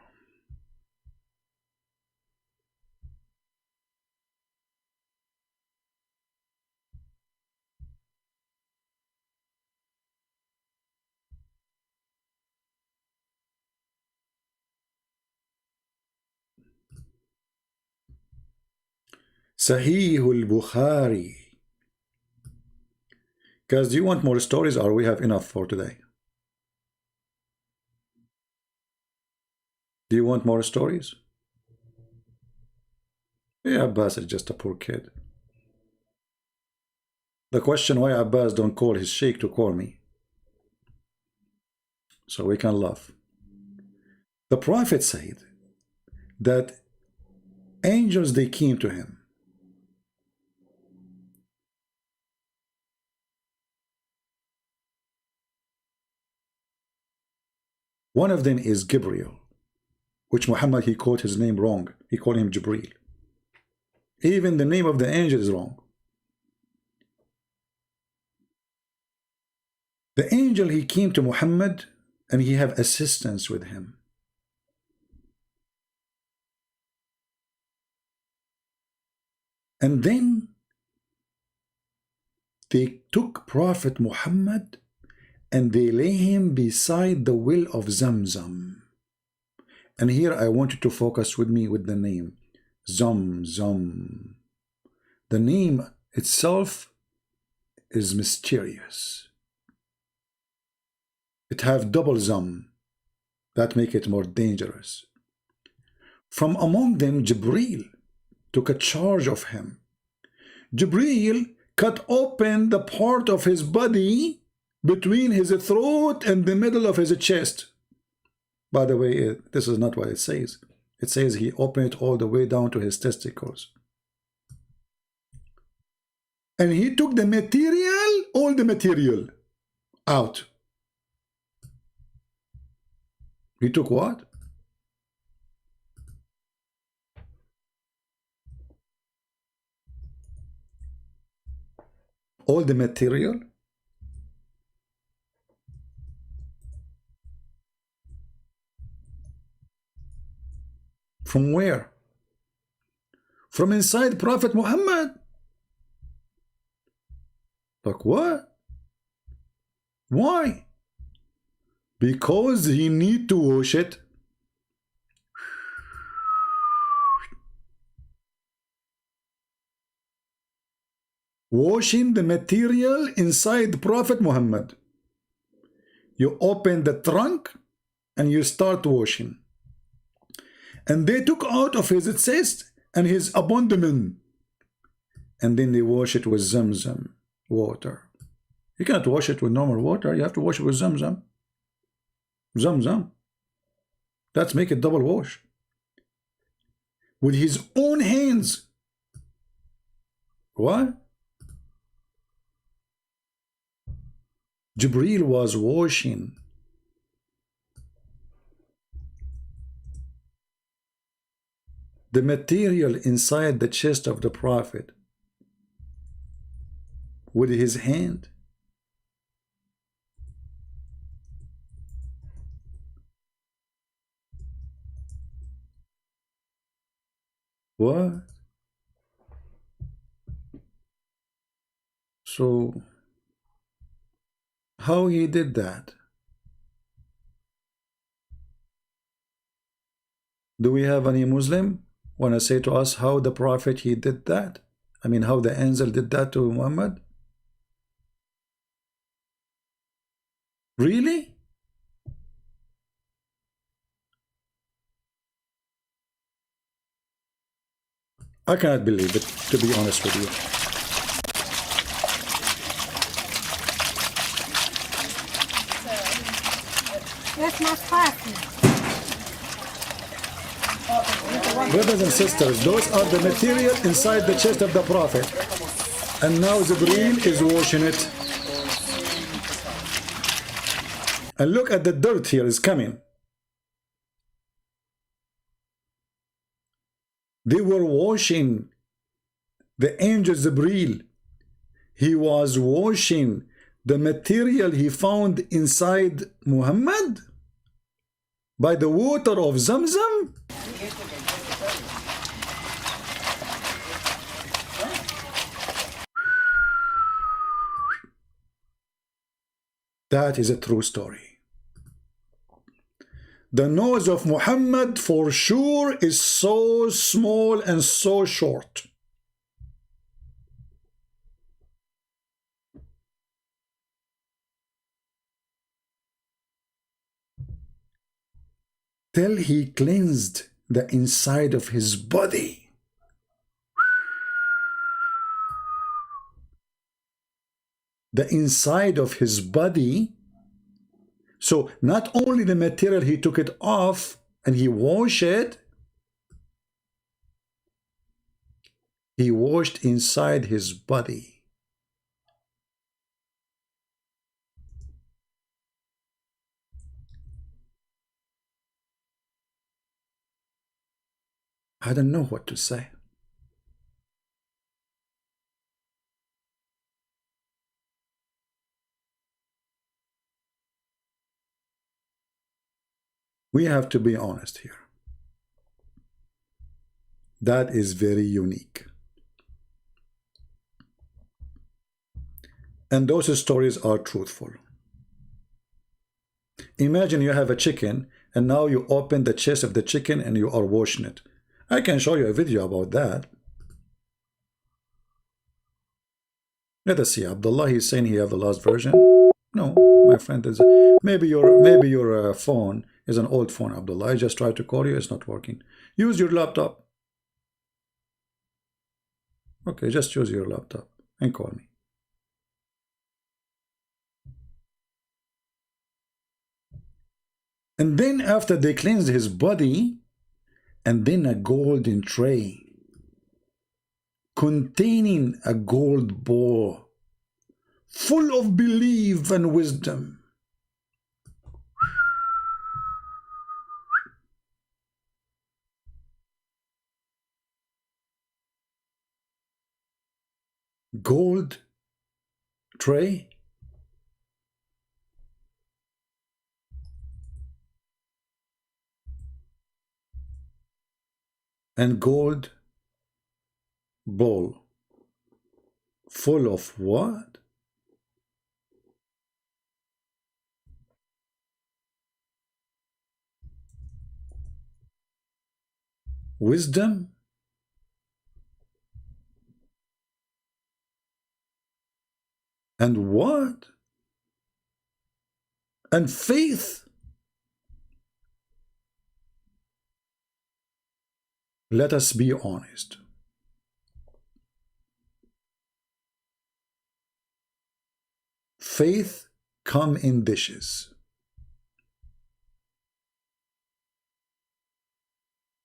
Sahih al-Bukhari. Guys, do you want more stories, or we have enough for today? Do you want more stories? Yeah, Abbas is just a poor kid. The question why Abbas don't call his sheikh to call me, so we can laugh. The Prophet said that angels, they came to him. One of them is Gabriel, which Muhammad, he called his name wrong. He called him Jibreel. Even the name of the angel is wrong. The angel, he came to Muhammad and he have assistance with him. And then they took Prophet Muhammad and they lay him beside the well of Zamzam. And here I want you to focus with me with the name Zamzam. The name itself is mysterious. It have double Zam. That make it more dangerous. From among them, Jibreel took a charge of him. Jibreel cut open the part of his body between his throat and the middle of his chest. By the way, this is not what it says. It says he opened it all the way down to his testicles. And he took the material, all the material, out. He took what? All the material? From where? From inside Prophet Muhammad. Like what? Why? Because he need to wash it. Washing the material inside Prophet Muhammad. You open the trunk and you start washing. And they took out of his chest and his abdomen, and then they wash it with Zamzam water. You cannot wash it with normal water. You have to wash it with Zamzam. Zamzam. Let's make it double wash. With his own hands. What? Jibreel was washing the material inside the chest of the Prophet with his hand. What? So, how he did that? Do we have any Muslim want to say to us how the Prophet he did that? I mean, how the angel did that to Muhammad? Really? I cannot believe it, to be honest with you. That's my classmate. Brothers and sisters, those are the material inside the chest of the Prophet. And now Jibreel is washing it. And look at the dirt here is coming. They were washing the angel Jibreel. He was washing the material he found inside Muhammad by the water of Zamzam. That is a true story. The nose of Muhammad for sure is so small and so short. Till he cleansed the inside of his body. The inside of his body. So not only the material, he took it off and he washed it. He washed inside his body. I don't know what to say. We have to be honest here. That is very unique. And those stories are truthful. Imagine you have a chicken and now you open the chest of the chicken and you are washing it. I can show you a video about that. Let us see. Abdullah, he's saying he have the last version. No, my friend, is maybe your phone is an old phone, Abdullah. I just tried to call you, it's not working. Use your laptop. Okay, just use your laptop and call me. And then after they cleansed his body, and then a golden tray containing a gold bowl full of belief and wisdom. Gold tray. And gold bowl full of what? Wisdom and what? And faith. Let us be honest. Faith come in dishes.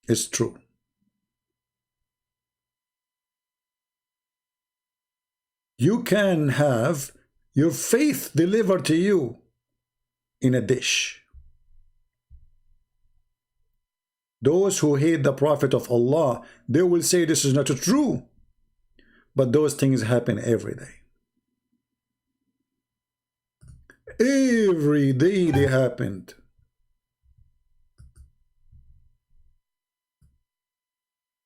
is true. You can have your faith delivered to you in a dish. Those who hate the Prophet of Allah, they will say this is not true. But those things happen every day. Every day they happened.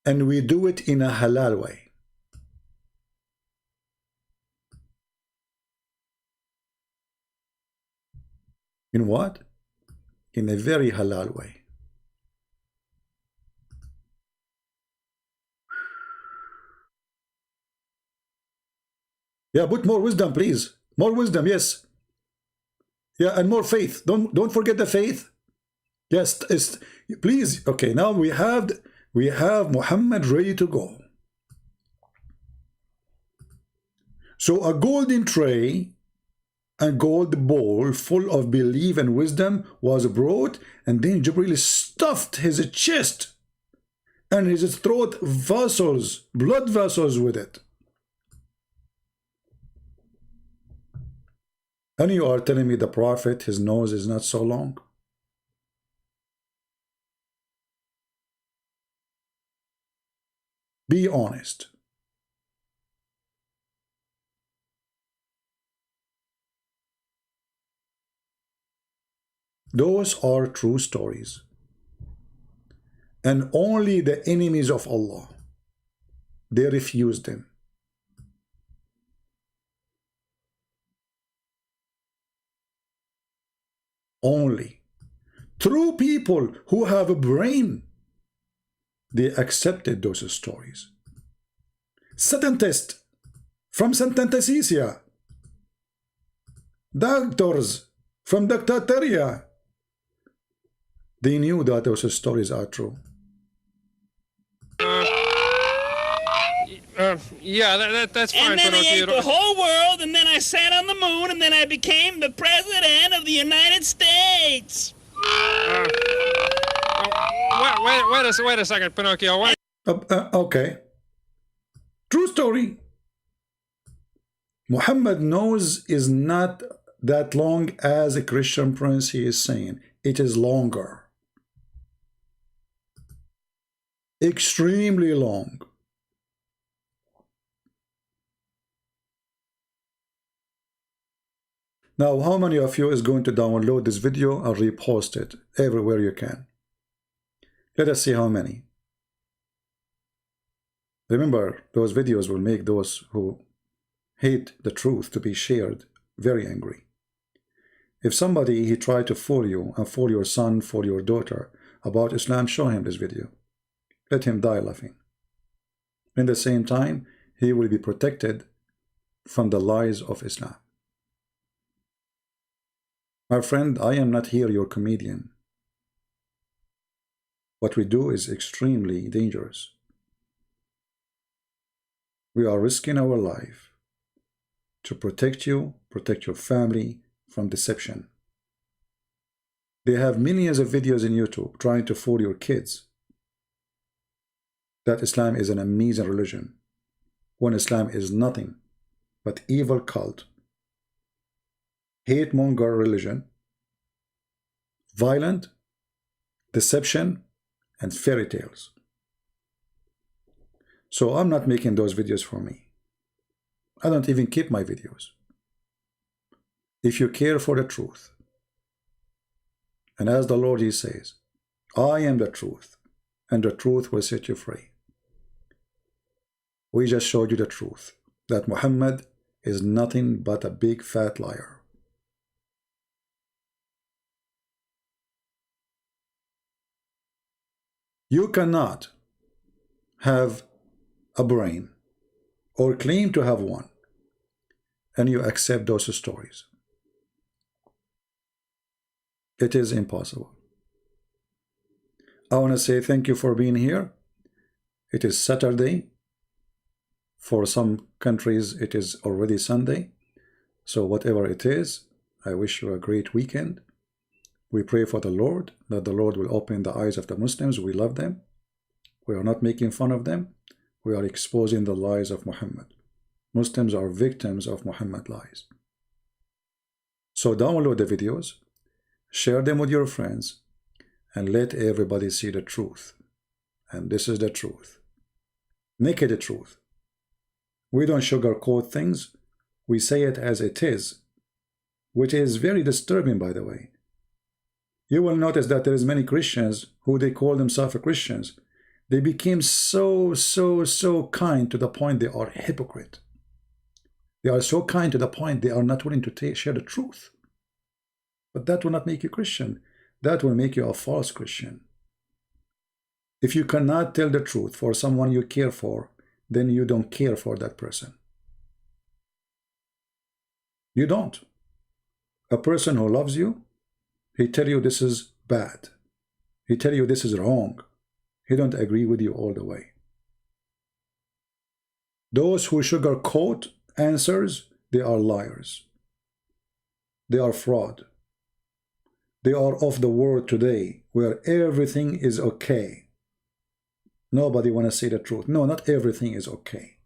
And we do it in a halal way. In what? In a very halal way. Yeah, put more wisdom, please. More wisdom, yes. Yeah, and more faith. Don't forget the faith. Yes, please. Okay, now we have Muhammad ready to go. So a golden tray and gold bowl full of belief and wisdom was brought, and then Jibril stuffed his chest and his throat vessels, blood vessels with it. And you are telling me the Prophet, his nose is not so long? Be honest. Those are true stories. And only the enemies of Allah, they refused them. Only true people who have a brain, they accepted those stories. Scientists from Sant'Antasia, doctors from Dictateria, they knew that those stories are true. Yeah, that's fine. And then I ate Pinocchio. the whole world, and then I sat on the moon, and then I became the president of the United States. Wait a second, Pinocchio. Wait. Okay. True story. Muhammad's nose is not that long as a Christian prince he is saying. It is longer. Extremely long. Now, how many of you is going to download this video and repost it everywhere you can? Let us see how many. Remember, those videos will make those who hate the truth to be shared very angry. If somebody he tried to fool you and fool your son, fool your daughter about Islam, show him this video. Let him die laughing. In the same time, he will be protected from the lies of Islam. My friend, I am not here your comedian. What we do is extremely dangerous. We are risking our life to protect you, protect your family from deception. They have millions of videos in YouTube trying to fool your kids that Islam is an amazing religion, when Islam is nothing but evil cult, hate-monger religion, violent, deception, and fairy tales. So I'm not making those videos for me. I don't even keep my videos. If you care for the truth, and as the Lord he says, I am the truth, and the truth will set you free. We just showed you the truth, that Muhammad is nothing but a big fat liar. You cannot have a brain or claim to have one and you accept those stories. It is impossible. I want to say thank you for being here. It is Saturday. For some countries, it is already Sunday. So whatever it is, I wish you a great weekend. We pray for the Lord, that the Lord will open the eyes of the Muslims. We love them. We are not making fun of them. We are exposing the lies of Muhammad. Muslims are victims of Muhammad lies. So download the videos, share them with your friends, and let everybody see the truth. And this is the truth. Naked truth. We don't sugarcoat things. We say it as it is, which is very disturbing, by the way. You will notice that there is many Christians who they call themselves Christians. They became so kind to the point they are hypocrite. They are so kind to the point they are not willing to share the truth. But that will not make you Christian. That will make you a false Christian. If you cannot tell the truth for someone you care for, then you don't care for that person. You don't. A person who loves you, he tell you this is bad. He tell you this is wrong. He don't agree with you all the way. Those who sugarcoat answers, they are liars. They are fraud. They are of the world today where everything is okay. Nobody want to say the truth. No, not everything is okay.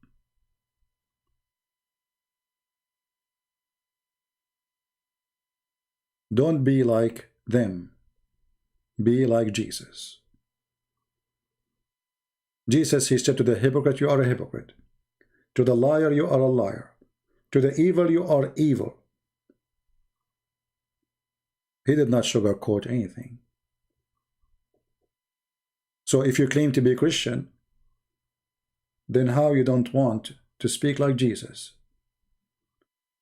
Don't be like them. Be like Jesus. Jesus, he said to the hypocrite, you are a hypocrite. To the liar, you are a liar. To the evil, you are evil. He did not sugarcoat anything. So if you claim to be a Christian, then how you don't want to speak like Jesus?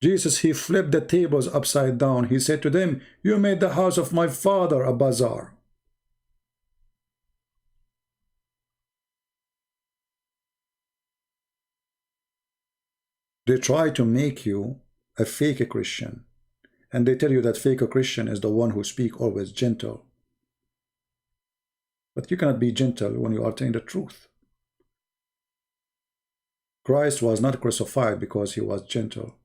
Jesus, he flipped the tables upside down. He said to them, you made the house of my father a bazaar. They try to make you a fake Christian. And they tell you that fake Christian is the one who speaks always gentle. But you cannot be gentle when you are telling the truth. Christ was not crucified because he was gentle.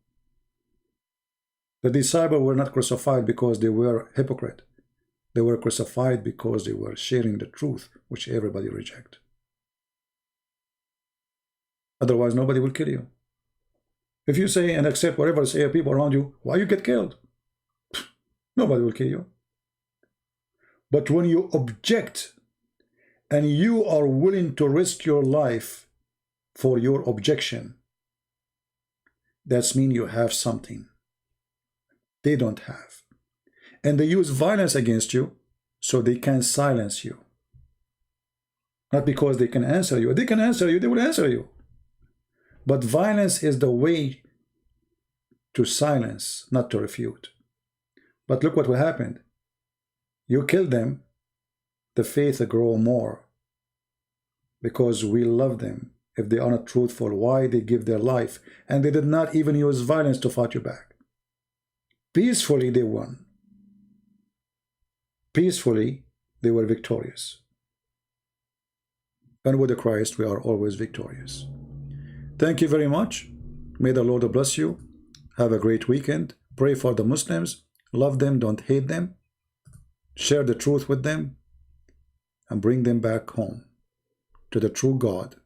The disciples were not crucified because they were hypocrite. They were crucified because they were sharing the truth, which everybody rejects. Otherwise, nobody will kill you. If you say and accept whatever say people around you, why you get killed? Nobody will kill you. But when you object and you are willing to risk your life for your objection, that means you have something they don't have. And they use violence against you so they can silence you. Not because they can answer you. They can answer you, they will answer you. But violence is the way to silence, not to refute. But look what will happen. You kill them, the faith grow more. Because we love them. If they are not truthful, why they give their life? And they did not even use violence to fight you back. Peacefully they won. Peacefully they were victorious. And with the Christ we are always victorious. Thank you very much. May the Lord bless you. Have a great weekend. Pray for the Muslims. Love them, don't hate them. Share the truth with them. And bring them back home to the true God.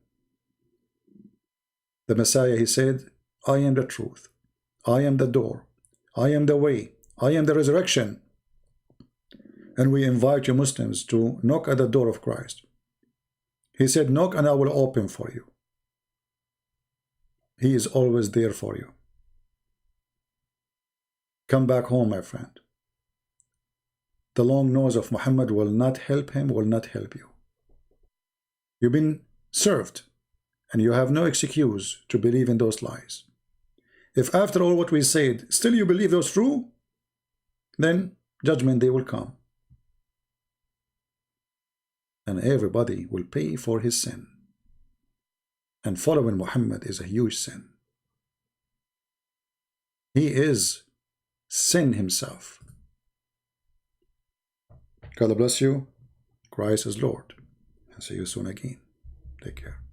The Messiah, he said, I am the truth. I am the door. I am the way. I am the resurrection. And we invite you Muslims to knock at the door of Christ. He said, knock and I will open for you. He is always there for you. Come back home, my friend. The long nose of Muhammad will not help him, will not help you. You've been served, and you have no excuse to believe in those lies. If after all what we said, still you believe those true, then judgment day will come. And everybody will pay for his sin. And following Muhammad is a huge sin. He is sin himself. God bless you. Christ is Lord. And see you soon again. Take care.